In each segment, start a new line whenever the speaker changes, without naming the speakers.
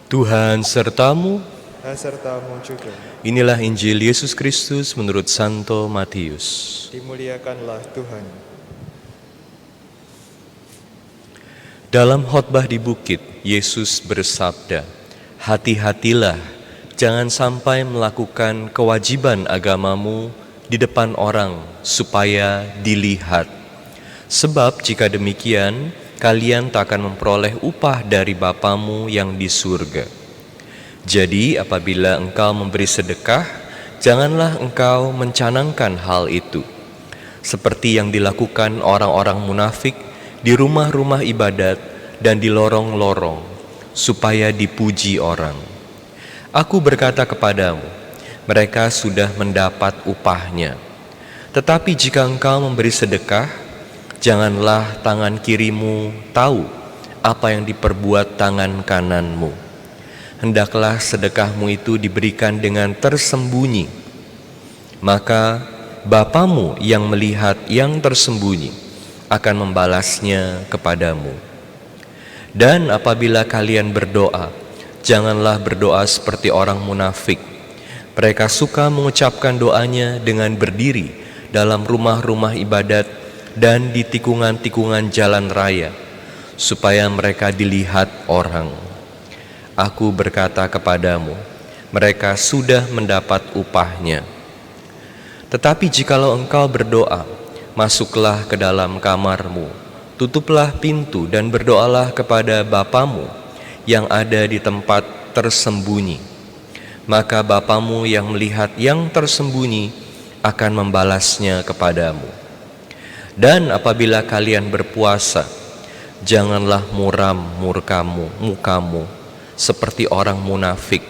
Tuhan sertamu.
Dan sertamu juga.
Inilah Injil Yesus Kristus menurut Santo Matius.
Dimuliakanlah Tuhan.
Dalam khotbah di bukit, Yesus bersabda, "Hati-hatilah, jangan sampai melakukan kewajiban agamamu di depan orang supaya dilihat. Sebab jika demikian, kalian tak akan memperoleh upah dari Bapamu yang di surga. Jadi apabila engkau memberi sedekah, janganlah engkau mencanangkan hal itu, seperti yang dilakukan orang-orang munafik di rumah-rumah ibadat dan di lorong-lorong, supaya dipuji orang. Aku berkata kepadamu, mereka sudah mendapat upahnya. Tetapi jika engkau memberi sedekah, janganlah tangan kirimu tahu apa yang diperbuat tangan kananmu. Hendaklah sedekahmu itu diberikan dengan tersembunyi. Maka Bapamu yang melihat yang tersembunyi akan membalasnya kepadamu. Dan apabila kalian berdoa, janganlah berdoa seperti orang munafik. Mereka suka mengucapkan doanya dengan berdiri dalam rumah-rumah ibadat dan di tikungan-tikungan jalan raya, supaya mereka dilihat orang. Aku berkata kepadamu, mereka sudah mendapat upahnya. Tetapi jikalau engkau berdoa, masuklah ke dalam kamarmu, tutuplah pintu dan berdoalah kepada Bapamu yang ada di tempat tersembunyi. Maka Bapamu yang melihat yang tersembunyi akan membalasnya kepadamu. Dan apabila kalian berpuasa, janganlah muram mukamu seperti orang munafik.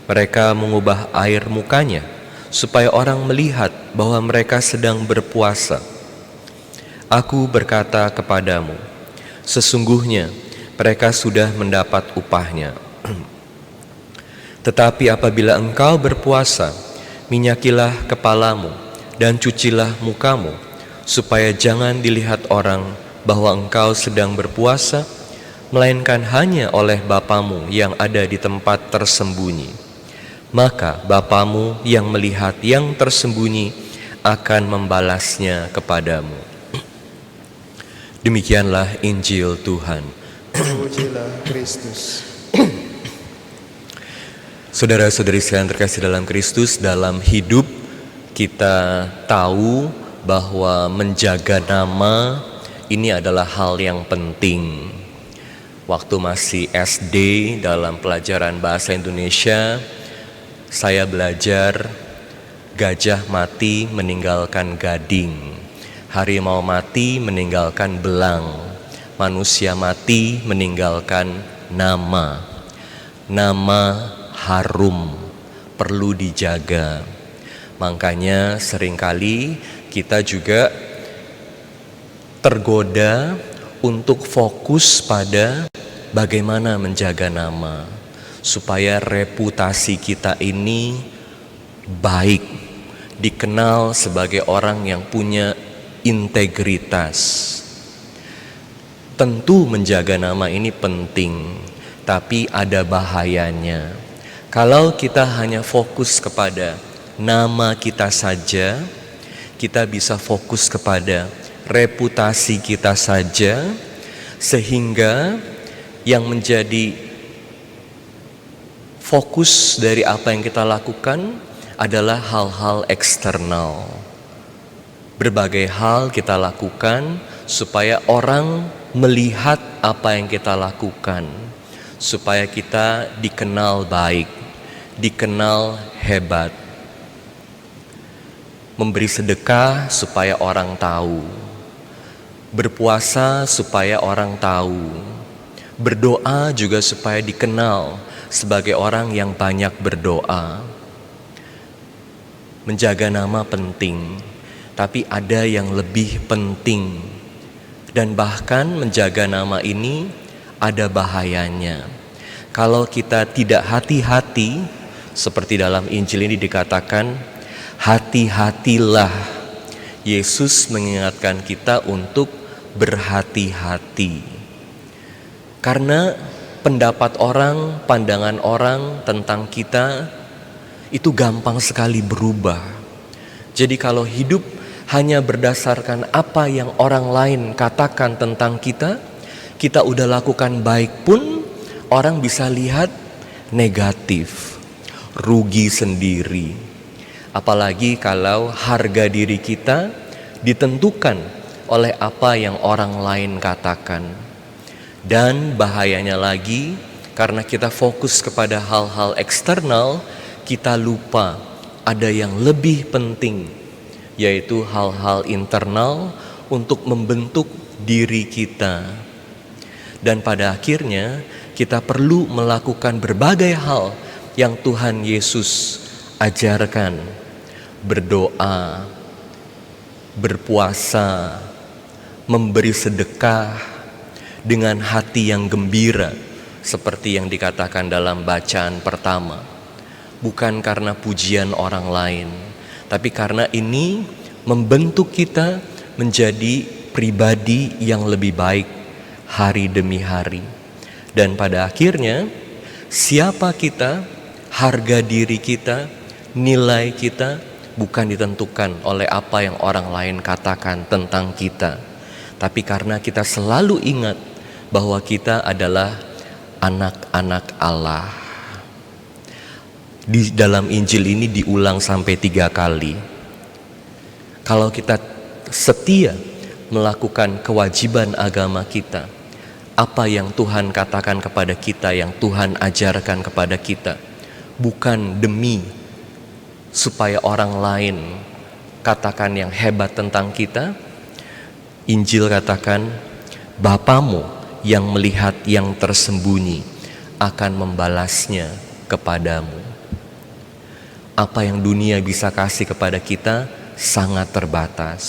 Mereka mengubah air mukanya supaya orang melihat bahwa mereka sedang berpuasa. Aku berkata kepadamu, sesungguhnya mereka sudah mendapat upahnya. Tetapi apabila engkau berpuasa, minyakilah kepalamu dan cucilah mukamu, supaya jangan dilihat orang bahwa engkau sedang berpuasa, melainkan hanya oleh Bapamu yang ada di tempat tersembunyi. Maka Bapamu yang melihat yang tersembunyi akan membalasnya kepadamu." Demikianlah Injil Tuhan.
Terpujilah Kristus.
Saudara-saudari sekalian terkasih dalam Kristus, dalam hidup kita tahu bahwa menjaga nama ini adalah hal yang penting. Waktu masih SD dalam pelajaran bahasa Indonesia, saya belajar gajah mati meninggalkan gading, harimau mati meninggalkan belang, manusia mati meninggalkan nama. Nama harum, perlu dijaga. Makanya seringkali kita juga tergoda untuk fokus pada bagaimana menjaga nama, supaya reputasi kita ini baik, dikenal sebagai orang yang punya integritas. Tentu menjaga nama ini penting, tapi ada bahayanya. Kalau kita hanya fokus kepada nama kita saja, kita bisa fokus kepada reputasi kita saja, sehingga yang menjadi fokus dari apa yang kita lakukan adalah hal-hal eksternal. Berbagai hal kita lakukan supaya orang melihat apa yang kita lakukan, supaya kita dikenal baik, dikenal hebat. Memberi sedekah supaya orang tahu, berpuasa supaya orang tahu, berdoa juga supaya dikenal sebagai orang yang banyak berdoa. Menjaga nama penting, tapi ada yang lebih penting. Dan bahkan menjaga nama ini ada bahayanya. Kalau kita tidak hati-hati, seperti dalam Injil ini dikatakan, hati-hatilah. Yesus mengingatkan kita untuk berhati-hati. Karena pendapat orang, pandangan orang tentang kita itu gampang sekali berubah. Jadi kalau hidup hanya berdasarkan apa yang orang lain katakan tentang kita, kita udah lakukan baik pun orang bisa lihat negatif, rugi sendiri. Apalagi kalau harga diri kita ditentukan oleh apa yang orang lain katakan. Dan bahayanya lagi, karena kita fokus kepada hal-hal eksternal, kita lupa ada yang lebih penting, yaitu hal-hal internal untuk membentuk diri kita. Dan pada akhirnya kita perlu melakukan berbagai hal yang Tuhan Yesus ajarkan. Berdoa, berpuasa, memberi sedekah dengan hati yang gembira, seperti yang dikatakan dalam bacaan pertama. Bukan karena pujian orang lain, tapi karena ini membentuk kita menjadi pribadi yang lebih baik hari demi hari. Dan pada akhirnya, siapa kita, harga diri kita, nilai kita bukan ditentukan oleh apa yang orang lain katakan tentang kita, tapi karena kita selalu ingat bahwa kita adalah anak-anak Allah. Di dalam Injil ini diulang sampai 3 kali. Kalau kita setia melakukan kewajiban agama kita, apa yang Tuhan katakan kepada kita, yang Tuhan ajarkan kepada kita, bukan demi supaya orang lain katakan yang hebat tentang kita. Injil katakan, Bapamu yang melihat yang tersembunyi akan membalasnya kepadamu. Apa yang dunia bisa kasih kepada kita sangat terbatas.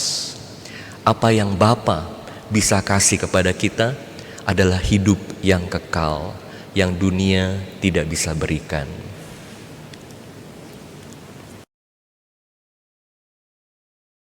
Apa yang Bapa bisa kasih kepada kita adalah hidup yang kekal, yang dunia tidak bisa berikan.